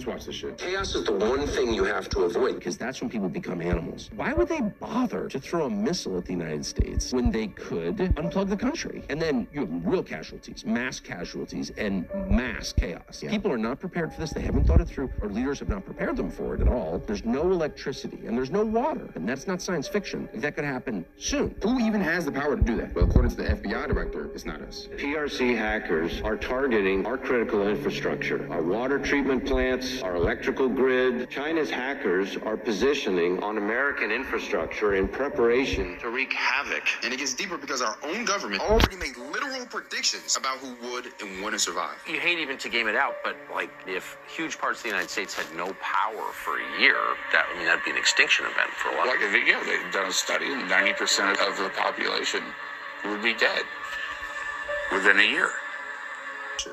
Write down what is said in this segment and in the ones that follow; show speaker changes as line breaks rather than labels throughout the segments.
watch this shit.
Chaos is the one thing you have to avoid, because that's when people become animals. Why would they bother to throw a missile at the United States when they could unplug the country? And then you have real casualties, and mass chaos. Yeah. People are not prepared for this. They haven't thought it through. Our leaders have not prepared them for it at all. There's no electricity and there's no water. And that's not science fiction. That could happen soon.
Who even has the power to do that? Well, according to the FBI director, it's not us.
PRC hackers are targeting our critical infrastructure, our water treatment plants, our electrical grid. China's hackers are positioning on American infrastructure in preparation to wreak havoc.
And it gets deeper because our own government already made literal predictions about who would and wouldn't survive.
You hate even to game it out, but like if huge parts of the United States had no power for a year, that'd be an extinction event for a lot of people.
Yeah, they've done a study and 90% of the population would be dead within a year.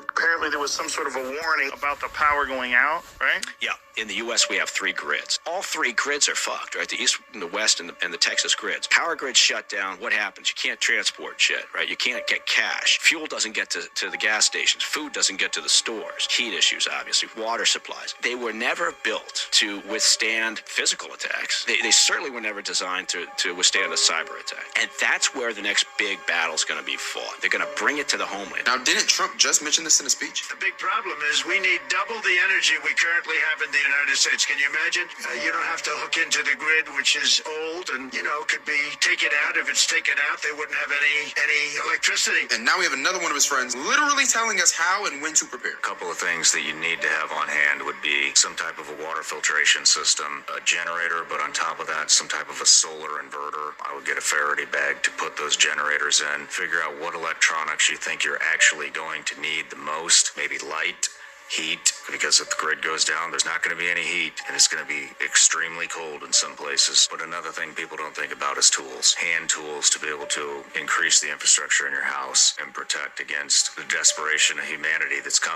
Apparently there was some sort of a warning about the power going out, right?
Yeah, in the U.S. we have 3 grids. All 3 grids are fucked, right? The East, and the West, and the Texas grids. Power grids shut down. What happens? You can't transport shit, right? You can't get cash. Fuel doesn't get to the gas stations. Food doesn't get to the stores. Heat issues, obviously. Water supplies. They were never built to withstand physical attacks. They certainly were never designed to withstand a cyber attack. And that's where the next big battle's going to be fought. They're going to bring it to the homeland.
Now, didn't Trump just mention this in a speech?
The big problem is we need double the energy we currently have in the United States. Can you imagine? You don't have to hook into the grid, which is old and, could be taken out. If it's taken out, they wouldn't have any electricity.
And now we have another one of his friends literally telling us how and when to prepare.
A couple of things that you need to have on hand would be some type of a water filtration system, a generator, but on top of that, some type of a solar inverter. I would get a Faraday bag to put those generators in, figure out what electronics you think you're actually going to need the most, maybe light, heat, because if the grid goes down, there's not going to be any heat, and it's going to be extremely cold in some places. But another thing people don't think about is tools, hand tools to be able to increase the infrastructure in your house and protect against the desperation of humanity that's coming.